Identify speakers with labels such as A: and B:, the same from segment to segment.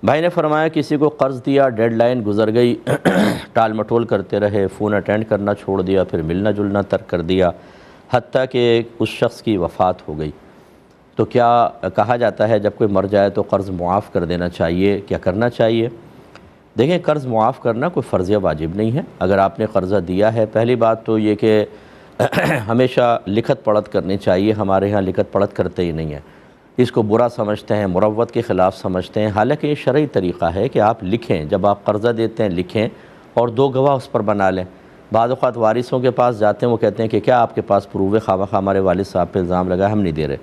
A: بھائی نے فرمایا کسی کو قرض دیا، ڈیڈ لائن گزر گئی، ٹال مٹول کرتے رہے، فون اٹینڈ کرنا چھوڑ دیا، پھر ملنا جلنا ترک کر دیا، حتیٰ کہ اس شخص کی وفات ہو گئی، تو کیا کہا جاتا ہے جب کوئی مر جائے تو قرض معاف کر دینا چاہیے، کیا کرنا چاہیے؟ دیکھیں، قرض معاف کرنا کوئی فرض یا واجب نہیں ہے۔ اگر آپ نے قرضہ دیا ہے، پہلی بات تو یہ کہ ہمیشہ لکھت پڑھت کرنی چاہیے۔ ہمارے ہاں لکھت پڑھت کرتے ہی نہیں ہیں، اس کو برا سمجھتے ہیں، مروت کے خلاف سمجھتے ہیں، حالانکہ یہ شرعی طریقہ ہے کہ آپ لکھیں، جب آپ قرضہ دیتے ہیں لکھیں اور 2 گواہ اس پر بنا لیں۔ بعض اوقات وارثوں کے پاس جاتے ہیں، وہ کہتے ہیں کہ کیا آپ کے پاس پروف ہے؟ خواہ ہمارے والد صاحب پہ الزام لگا، ہم نہیں دے رہے۔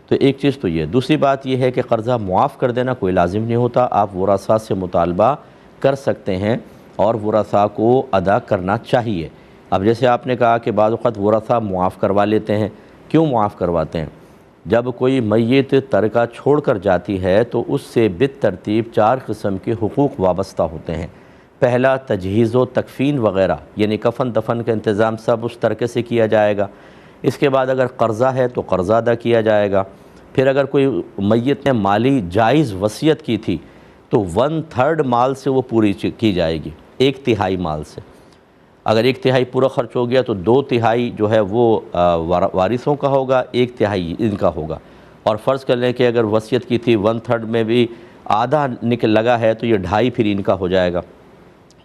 A: تو ایک چیز تو یہ، دوسری بات یہ ہے کہ قرضہ معاف کر دینا کوئی لازم نہیں ہوتا، آپ ورثاء سے مطالبہ کر سکتے ہیں اور ورثاء کو ادا کرنا چاہیے۔ اب جیسے آپ نے کہا کہ بعض اوقات ورثاء معاف کروا لیتے ہیں، کیوں معاف کرواتے ہیں؟ جب کوئی میت ترکہ چھوڑ کر جاتی ہے تو اس سے بالترتیب 4 قسم کے حقوق وابستہ ہوتے ہیں۔ پہلا، تجہیز و تکفین وغیرہ، یعنی کفن دفن کا انتظام سب اس ترکے سے کیا جائے گا۔ اس کے بعد اگر قرضہ ہے تو قرضہ ادا کیا جائے گا۔ پھر اگر کوئی میت نے مالی جائز وصیت کی تھی تو 1/3 مال سے وہ پوری کی جائے گی، 1/3 مال سے۔ اگر 1/3 پورا خرچ ہو گیا تو 2/3 جو ہے وہ وارثوں کا ہوگا، 1/3 ان کا ہوگا۔ اور فرض کر لیں کہ اگر وصیت کی تھی 1/3 میں بھی آدھا نکل لگا ہے تو یہ 2.5 پھر ان کا ہو جائے گا۔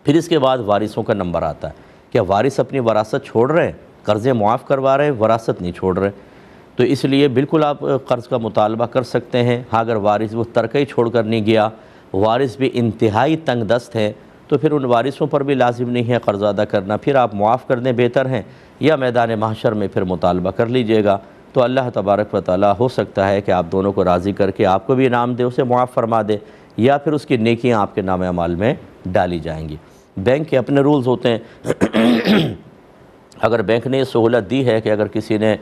A: پھر اس کے بعد وارثوں کا نمبر آتا ہے، کیا وارث اپنی وراثت چھوڑ رہے ہیں؟ قرضے معاف کروا رہے ہیں، وراثت نہیں چھوڑ رہے، تو اس لیے بالکل آپ قرض کا مطالبہ کر سکتے ہیں۔ ہاں اگر وارث وہ ترکہ ہی چھوڑ کر نہیں گیا، وارث بھی انتہائی تنگ دست ہے، تو پھر ان وارثوں پر بھی لازم نہیں ہے قرض ادا کرنا، پھر آپ معاف کر دیں بہتر ہیں، یا میدان محشر میں پھر مطالبہ کر لیجئے گا، تو اللہ تبارک و تعالی ہو سکتا ہے کہ آپ دونوں کو راضی کر کے آپ کو بھی انعام دے، اسے معاف فرما دے، یا پھر اس کی نیکیاں آپ کے نام اعمال میں ڈالی جائیں گی۔ بینک کے اپنے رولز ہوتے ہیں۔ اگر بینک نے یہ سہولت دی ہے کہ اگر کسی نے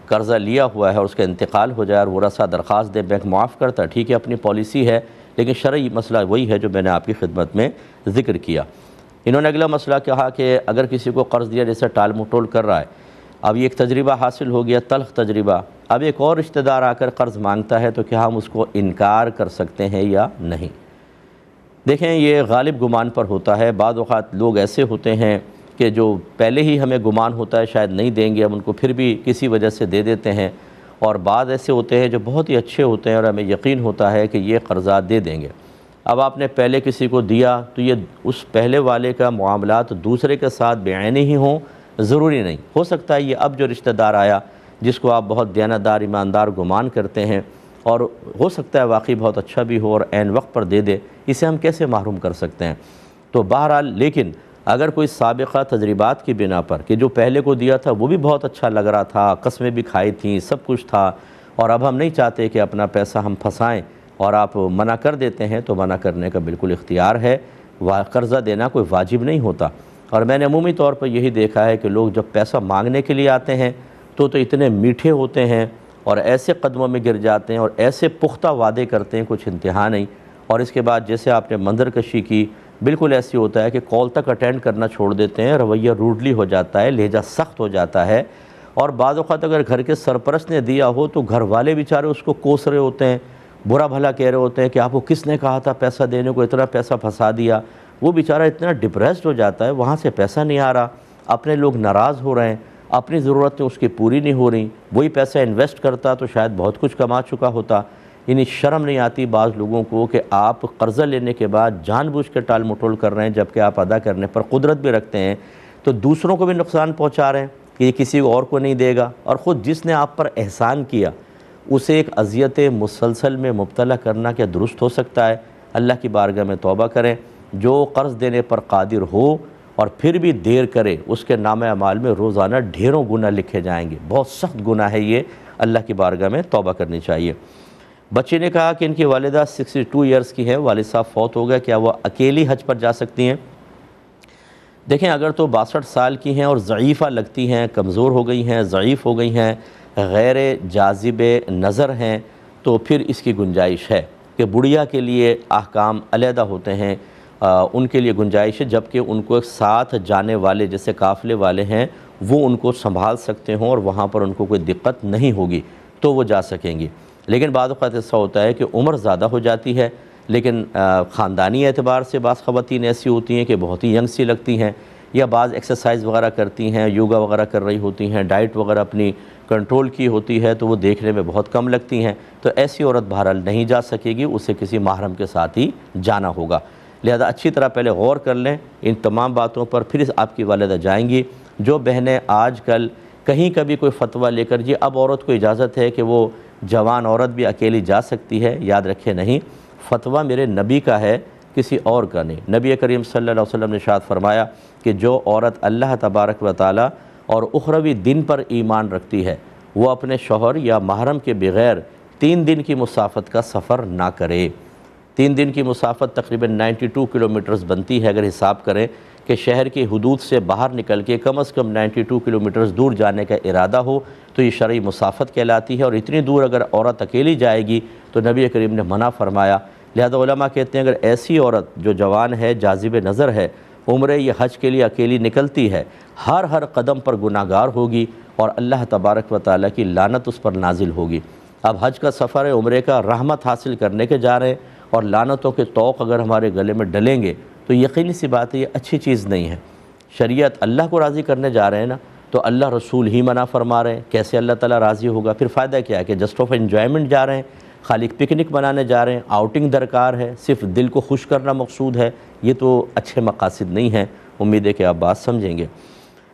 A: قرضہ لیا ہوا ہے اور اس کا انتقال ہو جائے اور ورثہ درخواست دے، بینک معاف کرتا ہے، ٹھیک ہے، اپنی پالیسی ہے، لیکن شرعی مسئلہ وہی ہے جو میں نے آپ کی خدمت میں ذکر کیا۔ انہوں نے اگلا مسئلہ کہا کہ اگر کسی کو قرض دیا جیسے ٹال مٹول کر رہا ہے، اب یہ ایک تجربہ حاصل ہو گیا، تلخ تجربہ، اب ایک اور رشتہ دار آ کر قرض مانگتا ہے تو کیا ہم اس کو انکار کر سکتے ہیں یا نہیں؟ دیکھیں، یہ غالب گمان پر ہوتا ہے۔ بعض اوقات لوگ ایسے ہوتے ہیں کہ جو پہلے ہی ہمیں گمان ہوتا ہے شاید نہیں دیں گے، ہم ان کو پھر بھی کسی وجہ سے دے دیتے ہیں، اور بعض ایسے ہوتے ہیں جو بہت ہی اچھے ہوتے ہیں اور ہمیں یقین ہوتا ہے کہ یہ قرضہ دے دیں گے۔ اب آپ نے پہلے کسی کو دیا تو یہ اس پہلے والے کا معاملات دوسرے کے ساتھ بعینی ہی ہوں، ضروری نہیں، ہو سکتا ہے یہ اب جو رشتہ دار آیا جس کو آپ بہت دیانتدار ایماندار گمان کرتے ہیں، اور ہو سکتا ہے واقعی بہت اچھا بھی ہو اور عین وقت پر دے دے، اسے ہم کیسے محروم کر سکتے ہیں؟ تو بہرحال، لیکن اگر کوئی سابقہ تجربات کی بنا پر کہ جو پہلے کو دیا تھا وہ بھی بہت اچھا لگ رہا تھا، قسمیں بھی کھائی تھیں، سب کچھ تھا، اور اب ہم نہیں چاہتے کہ اپنا پیسہ ہم پھنسائیں اور آپ منع کر دیتے ہیں، تو منع کرنے کا بالکل اختیار ہے۔ قرضہ دینا کوئی واجب نہیں ہوتا، اور میں نے عمومی طور پر یہی دیکھا ہے کہ لوگ جب پیسہ مانگنے کے لیے آتے ہیں تو اتنے میٹھے ہوتے ہیں اور ایسے قدموں میں گر جاتے ہیں اور ایسے پختہ وعدے کرتے ہیں کچھ انتہا نہیں، اور اس کے بعد جیسے آپ نے منظر کشی کی، بالکل ایسی ہوتا ہے کہ کال تک اٹینڈ کرنا چھوڑ دیتے ہیں، رویہ روڈلی ہو جاتا ہے، لہجہ سخت ہو جاتا ہے، اور بعض اوقات اگر گھر کے سرپرست نے دیا ہو تو گھر والے بیچارے اس کو کوس رہے ہوتے ہیں، برا بھلا کہہ رہے ہوتے ہیں کہ آپ کو کس نے کہا تھا پیسہ دینے کو، اتنا پیسہ پھنسا دیا۔ وہ بیچارہ اتنا ڈپریسڈ ہو جاتا ہے، وہاں سے پیسہ نہیں آ رہا، اپنے لوگ ناراض ہو رہے ہیں، اپنی ضرورتیں اس کی پوری نہیں ہو رہی، وہی پیسہ انویسٹ کرتا تو شاید بہت کچھ کما چکا ہوتا۔ یعنی شرم نہیں آتی بعض لوگوں کو کہ آپ قرضہ لینے کے بعد جان بوجھ کے ٹال مٹول کر رہے ہیں، جبکہ آپ ادا کرنے پر قدرت بھی رکھتے ہیں، تو دوسروں کو بھی نقصان پہنچا رہے ہیں کہ یہ کسی اور کو نہیں دے گا، اور خود جس نے آپ پر احسان کیا اسے ایک اذیت مسلسل میں مبتلا کرنا کیا درست ہو سکتا ہے؟ اللہ کی بارگاہ میں توبہ کریں۔ جو قرض دینے پر قادر ہو اور پھر بھی دیر کرے، اس کے نام اعمال میں روزانہ ڈھیروں گناہ لکھے جائیں گے، بہت سخت گناہ ہے یہ، اللہ کی بارگاہ میں توبہ کرنی چاہیے۔ بچے نے کہا کہ ان کی والدہ 62 ایئرز کی ہے، والد صاحب فوت ہو گئے، کیا وہ اکیلی حج پر جا سکتی ہیں؟ دیکھیں، اگر تو 62 سال کی ہیں اور ضعیفہ لگتی ہیں، کمزور ہو گئی ہیں، ضعیف ہو گئی ہیں، غیر جاذب نظر ہیں، تو پھر اس کی گنجائش ہے کہ بڑھیا کے لیے احکام علیحدہ ہوتے ہیں، ان کے لیے گنجائش ہے، جبکہ ان کو ایک ساتھ جانے والے جیسے قافلے والے ہیں وہ ان کو سنبھال سکتے ہوں اور وہاں پر ان کو کوئی دقت نہیں ہوگی تو وہ جا سکیں گی۔ لیکن بعض اوقات ایسا ہوتا ہے کہ عمر زیادہ ہو جاتی ہے، لیکن خاندانی اعتبار سے بعض خواتین ایسی ہوتی ہیں کہ بہت ہی ینگ سی لگتی ہیں، یا بعض ایکسرسائز وغیرہ کرتی ہیں، یوگا وغیرہ کر رہی ہوتی ہیں، ڈائٹ وغیرہ اپنی کنٹرول کی ہوتی ہے، تو وہ دیکھنے میں بہت کم لگتی ہیں، تو ایسی عورت بہرحال نہیں جا سکے گی، اسے کسی محرم کے ساتھ ہی جانا ہوگا۔ لہذا اچھی طرح پہلے غور کر لیں ان تمام باتوں پر، پھر آپ کی والدہ جائیں گی۔ جو بہنیں آج کل کہیں کبھی کوئی فتویٰ لے کر جی اب عورت کو اجازت ہے کہ وہ جوان عورت بھی اکیلی جا سکتی ہے، یاد رکھے نہیں، فتویٰ میرے نبی کا ہے، کسی اور کا نہیں۔ نبی کریم صلی اللہ علیہ وسلم نے ارشاد فرمایا کہ جو عورت اللہ تبارک و تعالی اور اخروی دن پر ایمان رکھتی ہے، وہ اپنے شوہر یا محرم کے بغیر 3 دن کی مسافت کا سفر نہ کرے۔ 3 دن کی مسافت تقریباً 92 کلومیٹرز بنتی ہے، اگر حساب کریں کہ شہر کی حدود سے باہر نکل کے کم از کم 92 کلومیٹرز دور جانے کا ارادہ ہو تو یہ شرعی مسافت کہلاتی ہے، اور اتنی دور اگر عورت اکیلی جائے گی تو نبی کریم نے منع فرمایا۔ لہذا علماء کہتے ہیں اگر ایسی عورت جو جوان ہے، جاذب نظر ہے، عمرے یا حج کے لیے اکیلی نکلتی ہے، ہر قدم پر گناہگار ہوگی اور اللہ تبارک و تعالیٰ کی لعنت اس پر نازل ہوگی۔ اب حج کا سفر ہے، عمرے کا، رحمت حاصل کرنے کے جا رہے ہیں، اور لعنتوں کے طوق اگر ہمارے گلے میں ڈلیں گے تو یقینی سی بات ہے یہ اچھی چیز نہیں ہے۔ شریعت اللہ کو راضی کرنے جا رہے ہیں نا، تو اللہ رسول ہی منع فرما رہے ہیں، کیسے اللہ تعالیٰ راضی ہوگا؟ پھر فائدہ کیا ہے کہ جسٹ آف انجوائمنٹ جا رہے ہیں، خالی پکنک منانے جا رہے ہیں، آؤٹنگ درکار ہے، صرف دل کو خوش کرنا مقصود ہے، یہ تو اچھے مقاصد نہیں ہیں۔ امید ہے کہ آپ بات سمجھیں گے۔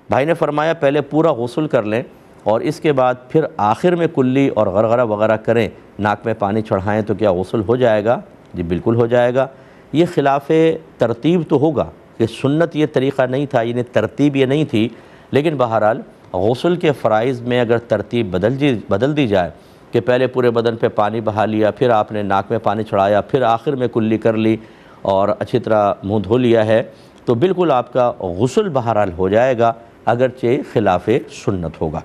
A: بھائی نے فرمایا پہلے پورا غسل کر لیں اور اس کے بعد پھر آخر میں کلی اور غرغرہ وغیرہ کریں، ناک میں پانی چڑھائیں تو کیا غسل ہو جائے گا؟ جی بالکل ہو جائے گا۔ یہ خلاف ترتیب تو ہوگا کہ سنت یہ طریقہ نہیں تھا، یعنی ترتیب یہ نہیں تھی، لیکن بہرحال غسل کے فرائض میں اگر ترتیب بدل دی جائے کہ پہلے پورے بدن پہ پانی بہا لیا، پھر آپ نے ناک میں پانی چڑھایا، پھر آخر میں کلی کر لی اور اچھی طرح منہ دھو لیا ہے، تو بالکل آپ کا غسل بہرحال ہو جائے گا، اگرچہ خلاف سنت ہوگا۔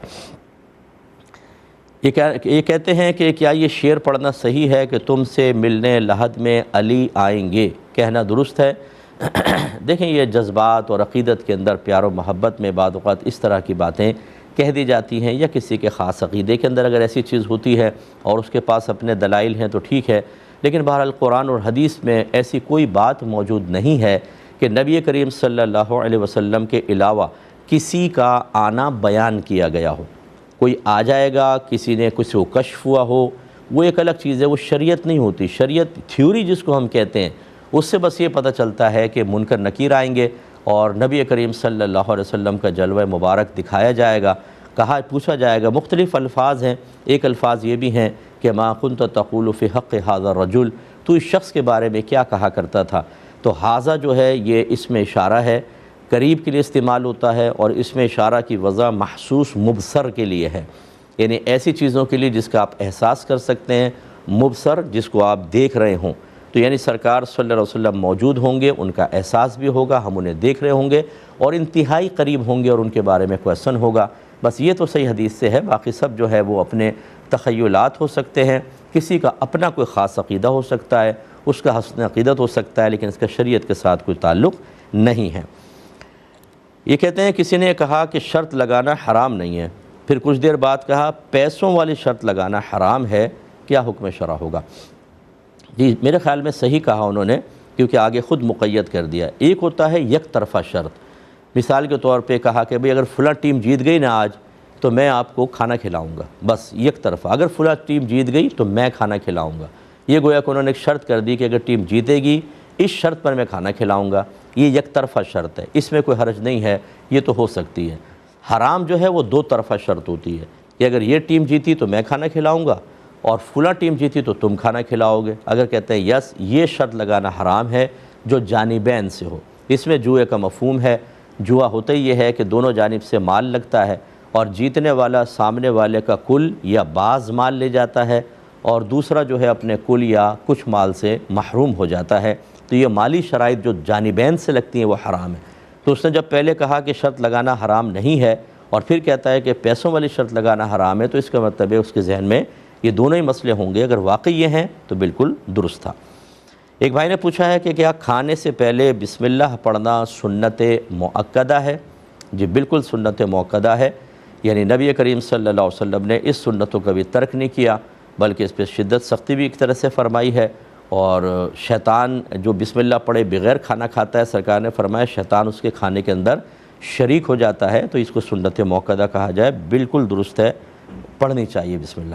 A: یہ کہتے ہیں کہ کیا یہ شعر پڑھنا صحیح ہے کہ تم سے ملنے لحد میں علی آئیں گے، کہنا درست ہے؟ دیکھیں یہ جذبات اور عقیدت کے اندر پیار و محبت میں بعض اوقات اس طرح کی باتیں کہہ دی جاتی ہیں، یا کسی کے خاص عقیدے کے اندر اگر ایسی چیز ہوتی ہے اور اس کے پاس اپنے دلائل ہیں تو ٹھیک ہے، لیکن بہرحال قرآن اور حدیث میں ایسی کوئی بات موجود نہیں ہے کہ نبی کریم صلی اللہ علیہ وسلم کے علاوہ کسی کا آنا بیان کیا گیا ہو۔ کوئی آ جائے گا، کسی نے کچھ کو کشف ہوا ہو، وہ ایک الگ چیز ہے، وہ شریعت نہیں ہوتی۔ شریعت تھیوری جس کو ہم کہتے ہیں، اس سے بس یہ پتہ چلتا ہے کہ منکر نکیر آئیں گے اور نبی کریم صلی اللہ علیہ وسلم کا جلوہ مبارک دکھایا جائے گا، پوچھا جائے گا۔ مختلف الفاظ ہیں، ایک الفاظ یہ بھی ہیں کہ ما كنت تقول فی حق ھذا الرجل، تو اس شخص کے بارے میں کیا کہا کرتا تھا؟ تو ھذا جو ہے یہ اس میں اشارہ ہے، قریب کے لیے استعمال ہوتا ہے، اور اس میں اشارہ کی وضع محسوس مبصر کے لیے ہے، یعنی ایسی چیزوں کے لیے جس کا آپ احساس کر سکتے ہیں، مبصر جس کو آپ دیکھ رہے ہوں، تو یعنی سرکار صلی اللہ علیہ وسلم موجود ہوں گے، ان کا احساس بھی ہوگا، ہم انہیں دیکھ رہے ہوں گے اور انتہائی قریب ہوں گے اور ان کے بارے میں کویسچن ہوگا۔ بس یہ تو صحیح حدیث سے ہے، باقی سب جو ہے وہ اپنے تخیلات ہو سکتے ہیں، کسی کا اپنا کوئی خاص عقیدہ ہو سکتا ہے، اس کا حسن عقیدت ہو سکتا ہے، لیکن اس کا شریعت کے ساتھ کوئی تعلق نہیں ہے۔ یہ کہتے ہیں کسی نے کہا کہ شرط لگانا حرام نہیں ہے، پھر کچھ دیر بعد کہا پیسوں والی شرط لگانا حرام ہے، کیا حکم شرع ہوگا؟ جی میرے خیال میں صحیح کہا انہوں نے، کیونکہ آگے خود مقید کر دیا۔ ایک ہوتا ہے یک طرفہ شرط، مثال کے طور پہ کہا کہ بھئی اگر فلاں ٹیم جیت گئی نا آج تو میں آپ کو کھانا کھلاؤں گا، بس یک طرفہ، اگر فلاں ٹیم جیت گئی تو میں کھانا کھلاؤں گا۔ یہ گویا کہ انہوں نے ایک شرط کر دی کہ اگر ٹیم جیتے گی اس شرط پر میں کھانا کھلاؤں گا، یہ یک طرفہ شرط ہے، اس میں کوئی حرج نہیں ہے، یہ تو ہو سکتی ہے۔ حرام جو ہے وہ دو طرفہ شرط ہوتی ہے کہ اگر یہ ٹیم جیتی تو میں کھانا کھلاؤں گا اور فلاں ٹیم جیتی تو تم کھانا کھلاؤ گے۔ اگر کہتے ہیں یس یہ شرط لگانا حرام ہے جو جانبین سے ہو، اس میں جوئے کا مفہوم ہے۔ جوا ہوتا ہی یہ ہے کہ دونوں جانب سے مال لگتا ہے اور جیتنے والا سامنے والے کا کل یا بعض مال لے جاتا ہے اور دوسرا جو ہے اپنے کل یا کچھ مال سے محروم ہو جاتا ہے، تو یہ مالی شرائط جو جانبین سے لگتی ہیں وہ حرام ہے۔ تو اس نے جب پہلے کہا کہ شرط لگانا حرام نہیں ہے اور پھر کہتا ہے کہ پیسوں والی شرط لگانا حرام ہے، تو اس کا مطلب ہے اس کے ذہن میں یہ دونوں ہی مسئلے ہوں گے۔ اگر واقعی یہ ہیں تو بالکل درست تھا۔ ایک بھائی نے پوچھا ہے کہ کیا کھانے سے پہلے بسم اللہ پڑھنا سنت مؤکدہ ہے؟ جی بالکل سنت مؤکدہ ہے، یعنی نبی کریم صلی اللہ علیہ وسلم نے اس سنت کو کبھی ترک نہیں کیا، بلکہ اس پہ شدت سختی بھی ایک طرح سے فرمائی ہے، اور شیطان جو بسم اللہ پڑھے بغیر کھانا کھاتا ہے، سرکار نے فرمایا شیطان اس کے کھانے کے اندر شریک ہو جاتا ہے، تو اس کو سنت موقدہ کہا جائے، بالکل درست ہے، پڑھنی چاہیے بسم اللہ۔